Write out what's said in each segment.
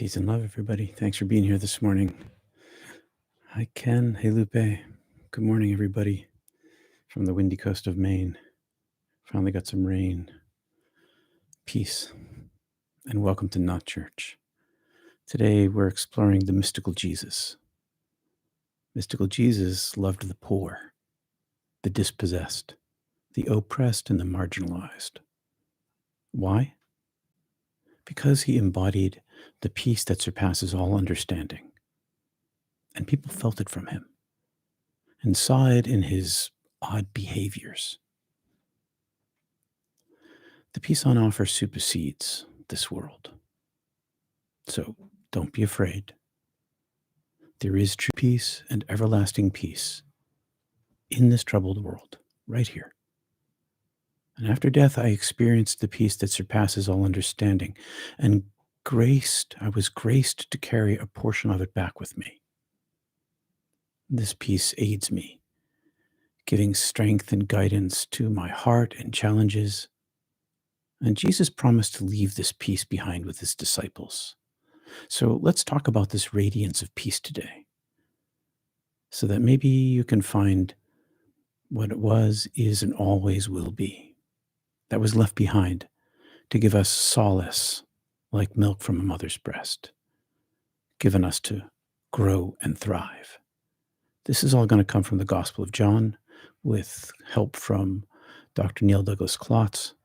Peace and love, everybody. Thanks for being here this morning. Hi, Ken. Hey, Lupe. Good morning, everybody, from the windy coast of Maine. Finally got some rain. Peace, and welcome to Not Church. Today, we're exploring the mystical Jesus. Mystical Jesus loved the poor, the dispossessed, the oppressed, and the marginalized. Why? Because he embodied the peace that surpasses all understanding. And people felt it from him and saw it in his odd behaviors. The peace on offer supersedes this world. So don't be afraid. There is true peace and everlasting peace in this troubled world, right here. And after death, I experienced the peace that surpasses all understanding, and I was graced to carry a portion of it back with me. This peace aids me, giving strength and guidance to my heart and challenges. And Jesus promised to leave this peace behind with his disciples. So let's talk about this radiance of peace today, so that maybe you can find what it was, is, and always will be, that was left behind to give us solace like milk from a mother's breast, given us to grow and thrive. This is all going to come from the Gospel of John with help from Dr. Neil Douglas Klotz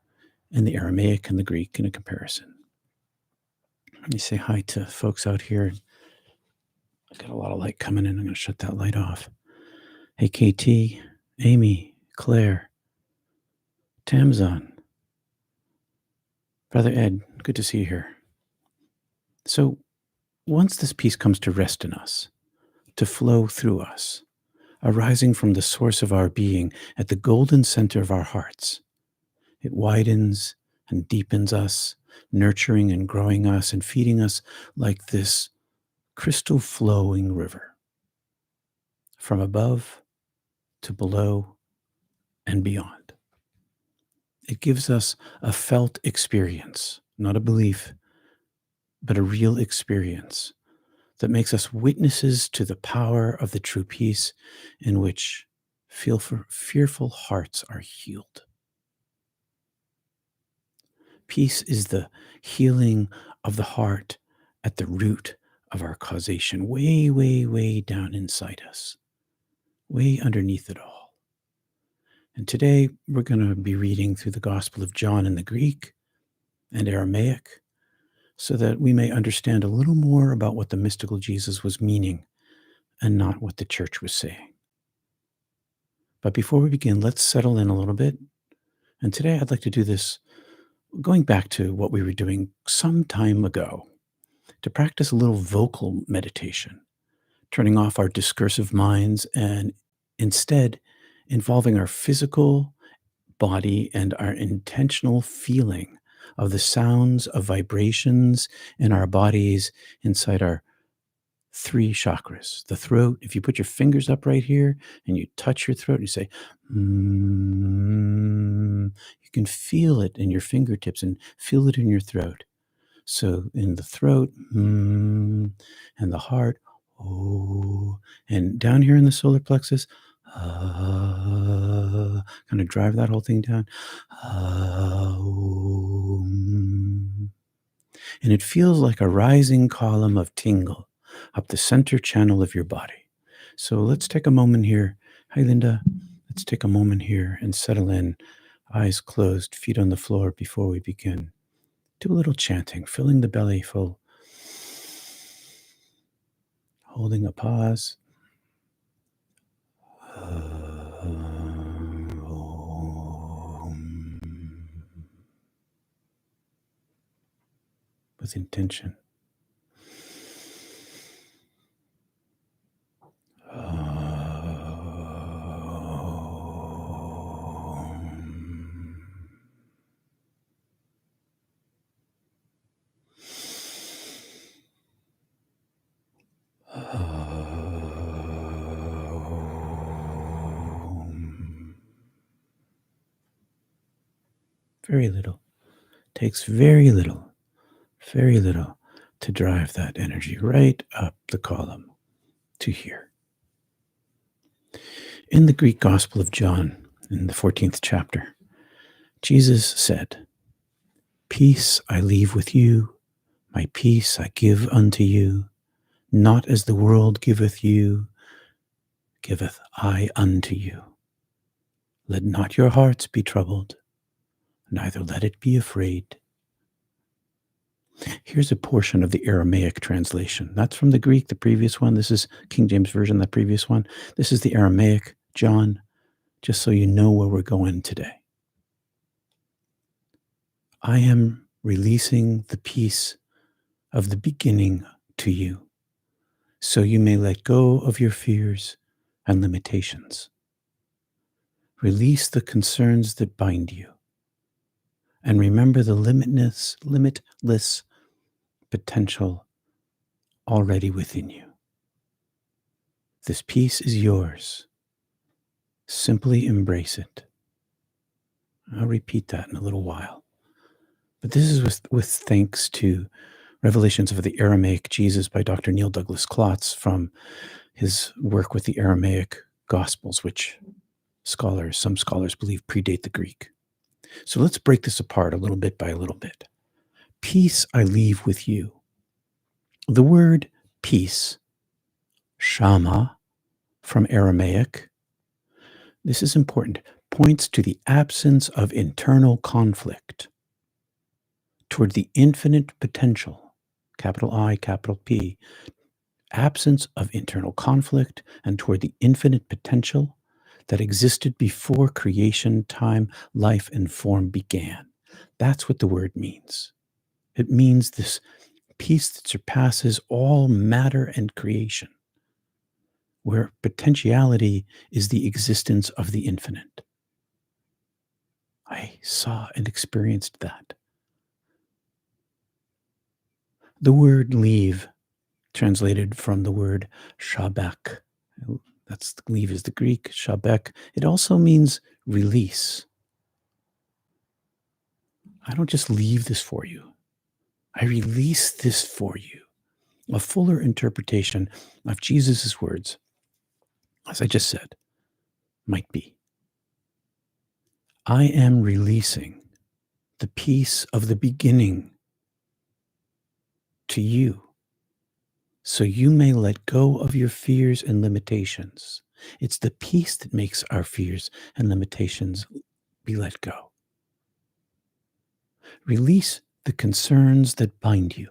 and the Aramaic and the Greek in a comparison. Let me say hi to folks out here. I've got a lot of light coming in. I'm going to shut that light off. Hey, KT, Amy, Claire, Tamzon, Brother Ed, good to see you here. So once this peace comes to rest in us, to flow through us, arising from the source of our being at the golden center of our hearts, it widens and deepens us, nurturing and growing us and feeding us like this crystal flowing river, from above to below and beyond. It gives us a felt experience, not a belief, but a real experience that makes us witnesses to the power of the true peace in which fearful hearts are healed. Peace is the healing of the heart at the root of our causation, way, way, way down inside us, way underneath it all. And today we're going to be reading through the Gospel of John in the Greek and Aramaic, so that we may understand a little more about what the mystical Jesus was meaning and not what the church was saying. But before we begin, let's settle in a little bit. And today I'd like to do this going back to what we were doing some time ago, to practice a little vocal meditation, turning off our discursive minds and instead involving our physical body and our intentional feeling of the sounds of vibrations in our bodies inside our three chakras. The throat, if you put your fingers up right here and you touch your throat and you say, you can feel it in your fingertips and feel it in your throat. So in the throat, and the heart, oh, and down here in the solar plexus, kind of drive that whole thing down. And it feels like a rising column of tingle up the center channel of your body. So let's take a moment here. Hi, Linda. Let's take a moment here and settle in, eyes closed, feet on the floor before we begin. Do a little chanting, filling the belly full, holding a pause. With intention. Very little. Takes very little to drive that energy right up the column to here. In the Greek Gospel of John, in the 14th chapter, Jesus said, "Peace I leave with you, my peace I give unto you. Not as the world giveth you, giveth I unto you. Let not your hearts be troubled, neither let it be afraid." Here's a portion of the Aramaic translation. That's from the Greek, the previous one. This is King James Version, the previous one. This is the Aramaic, John, just so you know where we're going today. I am releasing the peace of the beginning to you, so you may let go of your fears and limitations. Release the concerns that bind you, and remember the limitless potential already within you. This peace is yours. Simply embrace it. I'll repeat that in a little while. But this is with thanks to Revelations of the Aramaic Jesus by Dr. Neil Douglas Klotz from his work with the Aramaic Gospels, which some scholars believe predate the Greek. So let's break this apart a little bit by a little bit. Peace I leave with you. The word peace, shama, from Aramaic, this is important, points to the absence of internal conflict, toward the infinite potential, capital I, capital P, absence of internal conflict, and toward the infinite potential that existed before creation, time, life, and form began. That's what the word means. It means this peace that surpasses all matter and creation, where potentiality is the existence of the infinite. I saw and experienced that. The word leave, translated from the word shabak, that's leave is the Greek, shabek. It also means release. I don't just leave this for you. I release this for you. A fuller interpretation of Jesus' words, as I just said, might be, I am releasing the peace of the beginning to you, so you may let go of your fears and limitations. It's the peace that makes our fears and limitations be let go. Release the concerns that bind you.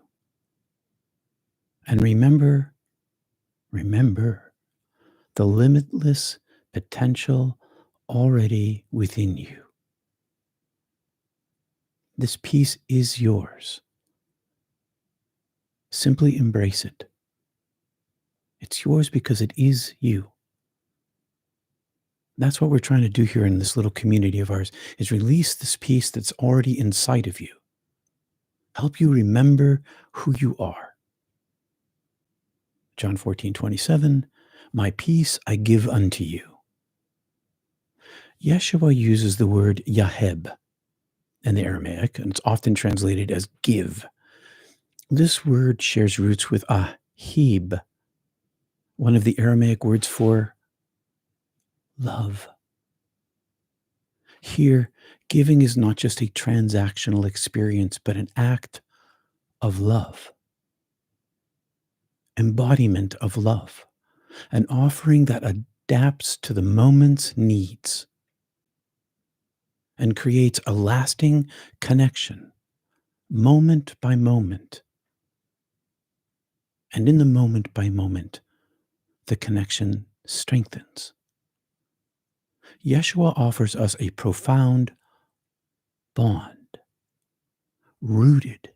And remember the limitless potential already within you. This peace is yours. Simply embrace it. It's yours because it is you. That's what we're trying to do here in this little community of ours, is release this peace that's already inside of you. Help you remember who you are. John 14:27, my peace I give unto you. Yeshua uses the word yaheb in the Aramaic, and it's often translated as give. This word shares roots with ahib, one of the Aramaic words for love. Here, giving is not just a transactional experience, but an act of love, embodiment of love, an offering that adapts to the moment's needs and creates a lasting connection, moment by moment. And in the moment by moment, the connection strengthens. Yeshua offers us a profound bond, rooted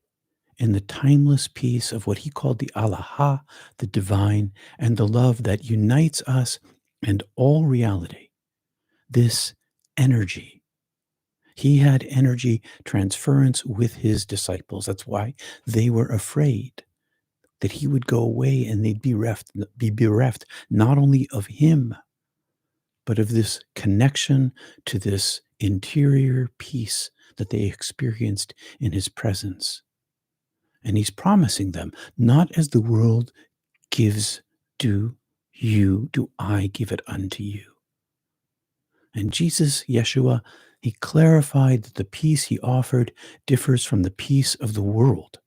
in the timeless peace of what he called the Alaha, the divine, and the love that unites us and all reality. This energy. He had energy transference with his disciples. That's why they were afraid that he would go away and they'd be bereft not only of him, but of this connection to this interior peace that they experienced in his presence. And he's promising them, not as the world gives do I give it unto you. And Jesus, Yeshua, he clarified that the peace he offered differs from the peace of the world.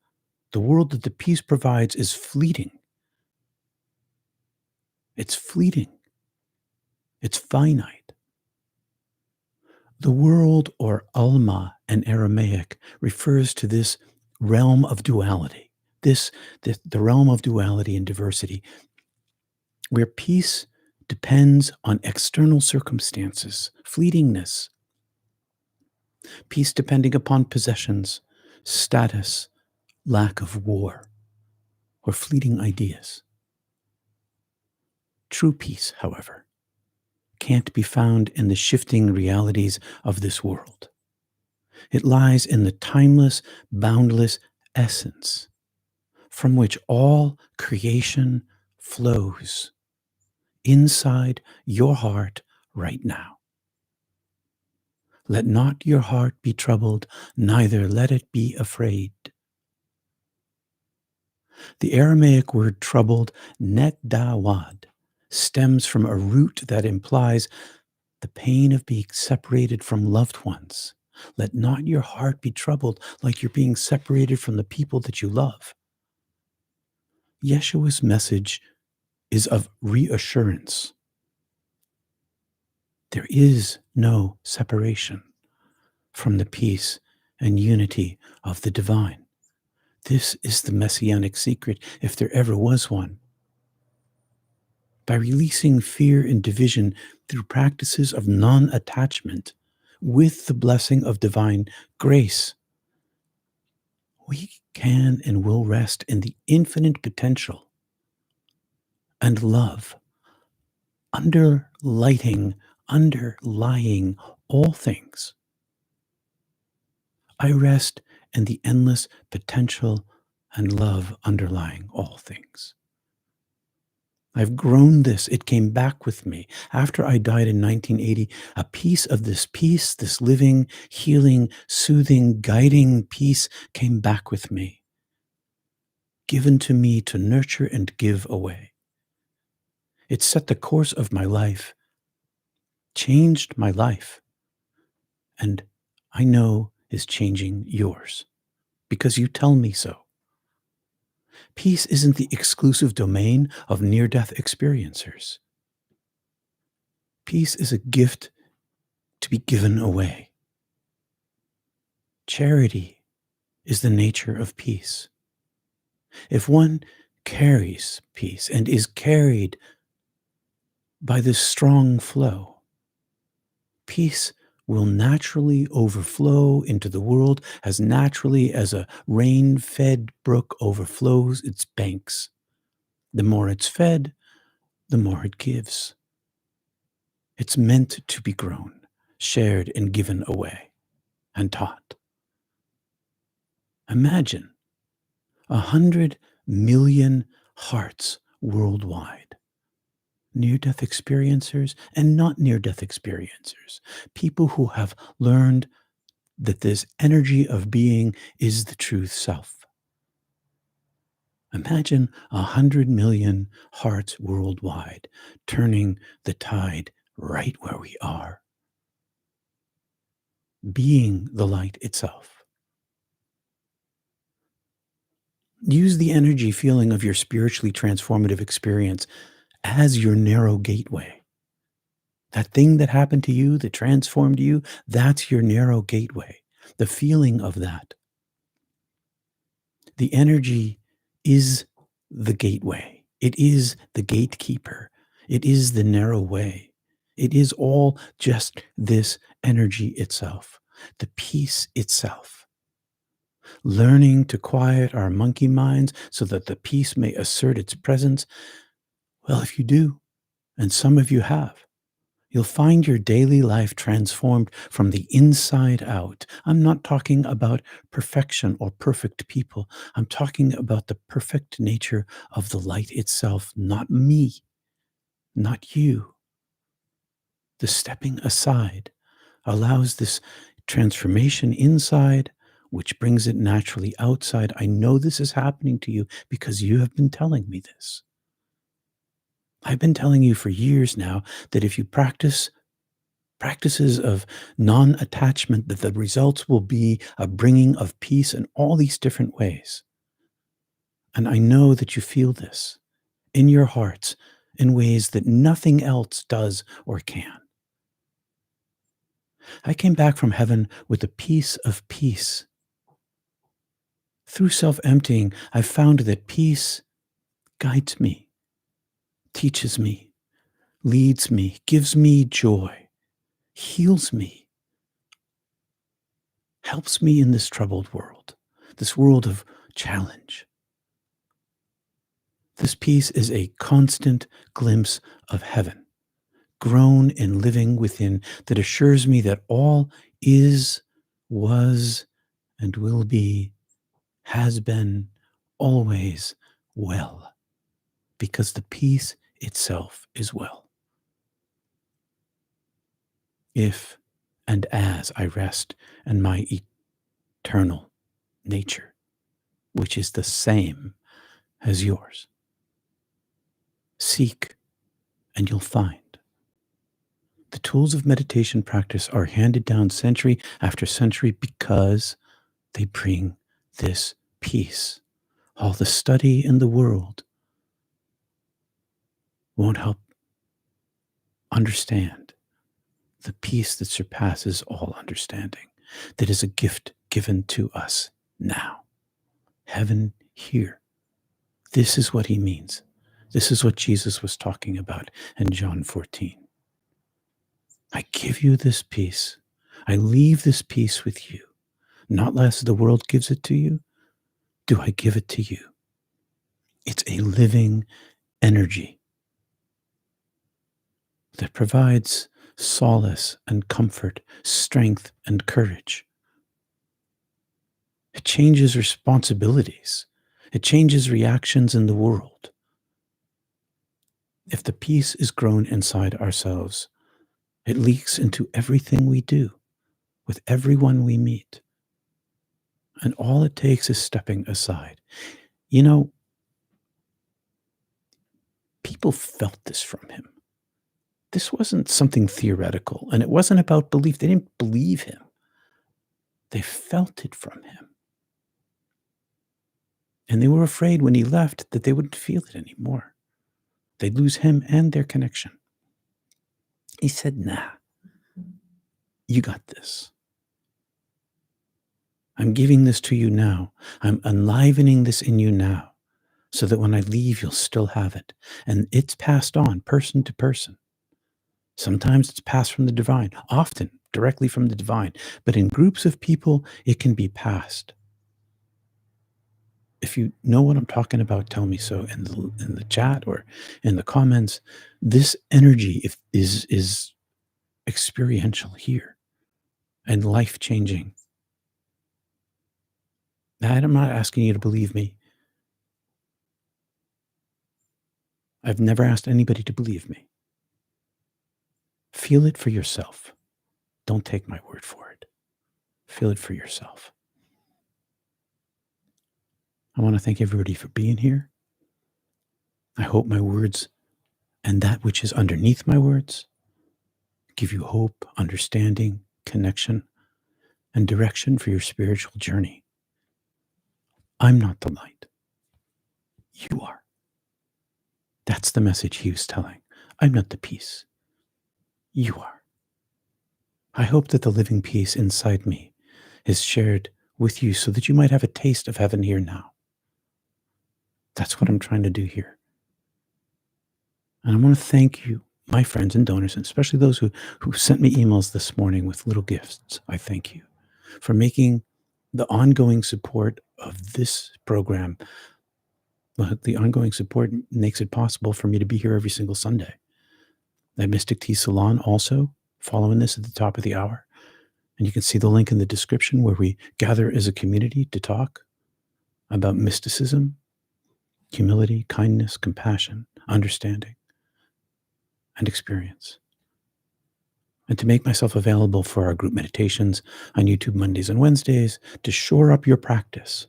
The world that the peace provides is fleeting. It's fleeting. It's finite. The world, or Alma in Aramaic, refers to this realm of duality, the realm of duality and diversity, where peace depends on external circumstances, fleetingness, peace depending upon possessions, status, lack of war, or fleeting ideas. True peace, however, can't be found in the shifting realities of this world. It lies in the timeless, boundless essence from which all creation flows inside your heart right now. Let not your heart be troubled, neither let it be afraid. The Aramaic word troubled, netdawad, stems from a root that implies the pain of being separated from loved ones. Let not your heart be troubled like you're being separated from the people that you love. Yeshua's message is of reassurance. There is no separation from the peace and unity of the divine. This is the messianic secret, if there ever was one. By releasing fear and division through practices of non-attachment with the blessing of divine grace, we can and will rest in the infinite potential and love underlying all things. I rest in the endless potential and love underlying all things. I've grown this. It came back with me. After I died in 1980, a piece of this peace, this living, healing, soothing, guiding peace came back with me, given to me to nurture and give away. It set the course of my life, changed my life, and I know is changing yours because you tell me so. Peace isn't the exclusive domain of near-death experiencers. Peace is a gift to be given away. Charity is the nature of peace. If one carries peace and is carried by this strong flow, peace will naturally overflow into the world as naturally as a rain-fed brook overflows its banks. The more it's fed, the more it gives. It's meant to be grown, shared, and given away, and taught. Imagine 100 million hearts worldwide, near-death experiencers and not near-death experiencers, people who have learned that this energy of being is the truth self. Imagine 100 million hearts worldwide turning the tide right where we are, being the light itself. Use the energy feeling of your spiritually transformative experience as your narrow gateway. That thing that happened to you, that transformed you, that's your narrow gateway. The feeling of that. The energy is the gateway. It is the gatekeeper. It is the narrow way. It is all just this energy itself, the peace itself. Learning to quiet our monkey minds so that the peace may assert its presence. Well, if you do, and some of you have, you'll find your daily life transformed from the inside out. I'm not talking about perfection or perfect people. I'm talking about the perfect nature of the light itself, not me, not you. The stepping aside allows this transformation inside which brings it naturally outside. I know this is happening to you because you have been telling me this. I've been telling you for years now that if you practices of non-attachment, that the results will be a bringing of peace in all these different ways. And I know that you feel this in your hearts in ways that nothing else does or can. I came back from heaven with a piece of peace. Through self-emptying, I've found that peace guides me, teaches me, leads me, gives me joy, heals me, helps me in this troubled world, this world of challenge. This peace is a constant glimpse of heaven, grown and living within, that assures me that all is, was, and will be, has been, always well, because the peace itself is well. If and as I rest in my eternal nature, which is the same as yours, seek and you'll find. The tools of meditation practice are handed down century after century because they bring this peace. All the study in the world won't help understand the peace that surpasses all understanding, that is a gift given to us now. Heaven here. This is what he means. This is what Jesus was talking about in John 14. I give you this peace. I leave this peace with you. Not less the world gives it to you, do I give it to you. It's a living energy that provides solace and comfort, strength and courage. It changes responsibilities. It changes reactions in the world. If the peace is grown inside ourselves, it leaks into everything we do, with everyone we meet. And all it takes is stepping aside. You know, people felt this from him. This wasn't something theoretical, and it wasn't about belief. They didn't believe him. They felt it from him. And they were afraid when he left that they wouldn't feel it anymore. They'd lose him and their connection. He said, nah, you got this. I'm giving this to you now. I'm enlivening this in you now, so that when I leave, you'll still have it. And it's passed on person to person. Sometimes it's passed from the divine, often directly from the divine. But in groups of people, it can be passed. If you know what I'm talking about, tell me so in the chat or in the comments. This energy is experiential here and life-changing. I'm not asking you to believe me. I've never asked anybody to believe me. Feel it for yourself. Don't take my word for it. Feel it for yourself. I want to thank everybody for being here. I hope my words and that which is underneath my words give you hope, understanding, connection, and direction for your spiritual journey. I'm not the light. You are. That's the message he was telling. I'm not the peace. You are. I hope that the living peace inside me is shared with you so that you might have a taste of heaven here now. That's what I'm trying to do here. And I want to thank you, my friends and donors, and especially those who sent me emails this morning with little gifts. I thank you for making the ongoing support of this program. The ongoing support makes it possible for me to be here every single Sunday. At Mystic Tea Salon also, following this at the top of the hour. And you can see the link in the description where we gather as a community to talk about mysticism, humility, kindness, compassion, understanding, and experience. and to make myself available for our group meditations on YouTube Mondays and Wednesdays to shore up your practice.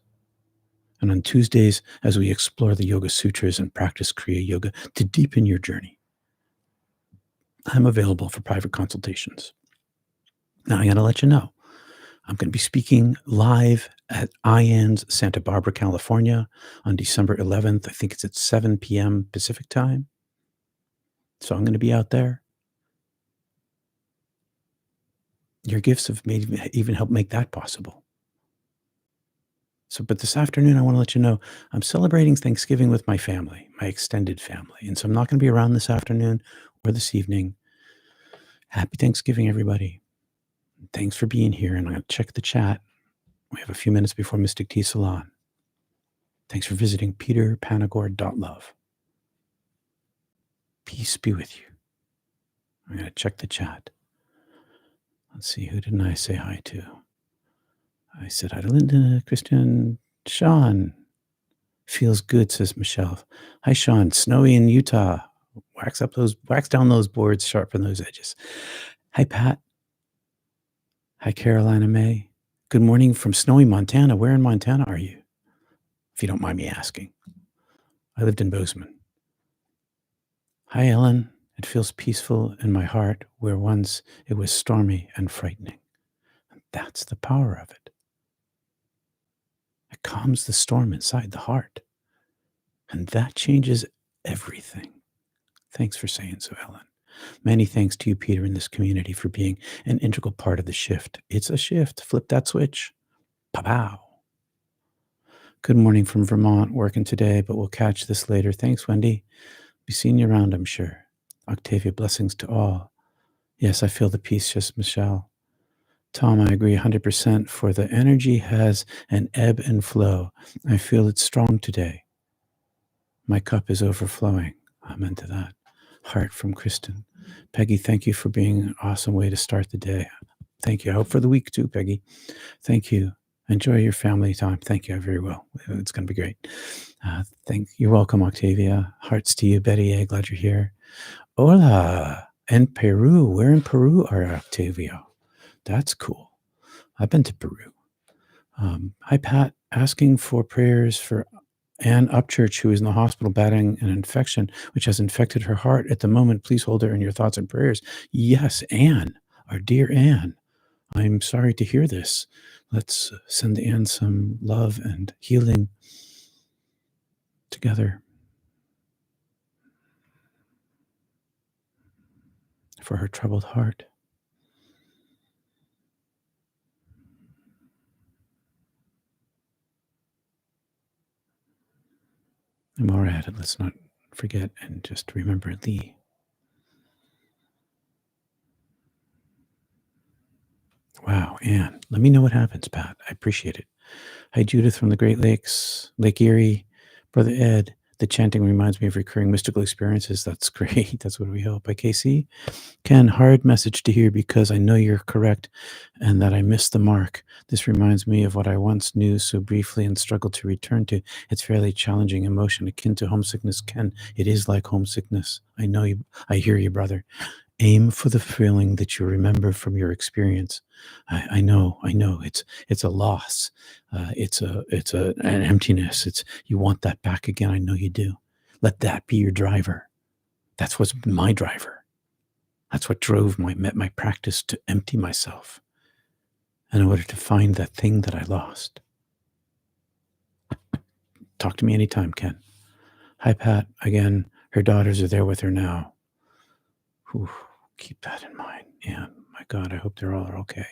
And on Tuesdays, as we explore the Yoga Sutras and practice Kriya Yoga to deepen your journey. I'm available for private consultations. Now, I got to let you know, I'm going to be speaking live at IANS Santa Barbara, California on December 11th. I think it's at 7 p.m. Pacific time. So I'm going to be out there. Your gifts have even helped make that possible. So, but this afternoon, I want to let you know I'm celebrating Thanksgiving with my family, my extended family. And so I'm not going to be around this afternoon or this evening. Happy Thanksgiving, everybody. Thanks for being here. And I'm going to check the chat. We have a few minutes before Mystic Tea Salon. Thanks for visiting peterpanagore.love. Peace be with you. I'm going to check the chat. Let's see, who didn't I say hi to? I said hi to Linda, Christian, Sean. Feels good, says Michelle. Hi, Sean. Snowy in Utah. Wax down those boards, sharpen those edges. Hi, Pat. Hi, Carolina May. Good morning from snowy Montana. Where in Montana are you? If you don't mind me asking. I lived in Bozeman. Hi, Ellen. It feels peaceful in my heart where once it was stormy and frightening. And that's the power of it. It calms the storm inside the heart. And that changes everything. Thanks for saying so, Ellen. Many thanks to you, Peter, in this community for being an integral part of the shift. It's a shift. Flip that switch. Pow. Good morning from Vermont. Working today, but we'll catch this later. Thanks, Wendy. Be seeing you around, I'm sure. Octavia, blessings to all. Yes, I feel the peace, just Michelle. Tom, I agree 100%. For the energy has an ebb and flow. I feel it's strong today. My cup is overflowing. Amen to that. Heart from Kristen. Peggy, thank you for being an awesome way to start the day. Thank you. I hope for the week too, Peggy. Thank you. Enjoy your family time. Thank you. I very will. It's going to be great. You're welcome, Octavia. Hearts to you, Betty. Glad you're here. Hola. In Peru. Where in Peru are Octavia? That's cool. I've been to Peru. Hi, Pat. Asking for prayers for Anne Upchurch, who is in the hospital battling an infection which has infected her heart at the moment. Please hold her in your thoughts and prayers. Yes, Anne, our dear Anne. I'm sorry to hear this. Let's send Anne some love and healing together for her troubled heart. And while we're at it, let's not forget and just remember Lee. Wow, Anne. Let me know what happens, Pat. I appreciate it. Hi, Judith from the Great Lakes, Lake Erie. Brother Ed, the chanting reminds me of recurring mystical experiences. That's great. That's what we hope. Hi, Casey. Ken, hard message to hear because I know you're correct and that I missed the mark. This reminds me of what I once knew so briefly and struggled to return to. It's fairly challenging emotion akin to homesickness. Ken, it is like homesickness. I know you. I hear you, brother. Aim for the feeling that you remember from your experience. I know. It's a loss. It's an emptiness. You want that back again. I know you do. Let that be your driver. That's what's been my driver. That's what drove my practice to empty myself in order to find that thing that I lost. Talk to me anytime, Ken. Hi, Pat. Again, her daughters are there with her now. Whew, keep that in mind. Yeah, my God, I hope they're all okay.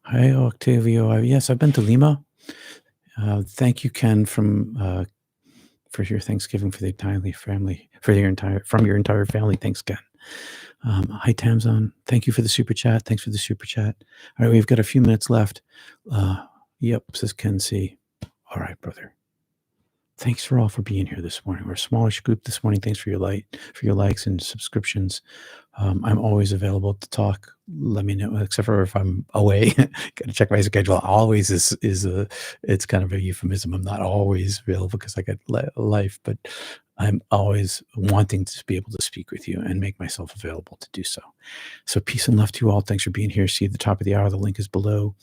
Hi, Octavio. Yes, I've been to Lima. Thank you, Ken, for your Thanksgiving for the entire family, from your entire family. Thanks, Ken. Hi, Tamzon. Thank you for the super chat. Thanks for the super chat. All right, we've got a few minutes left. Yep, says Ken C. All right, brother. Thanks for all for being here this morning. We're a smallish group this morning. Thanks for your likes and subscriptions. I'm always available to talk. Let me know, except for if I'm away. Got to check my schedule. Always is it's kind of a euphemism. I'm not always available because I got life, but I'm always wanting to be able to speak with you and make myself available to do so. So peace and love to you all. Thanks for being here. See you at the top of the hour. The link is below.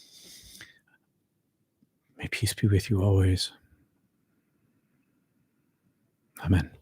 May peace be with you always. Amen.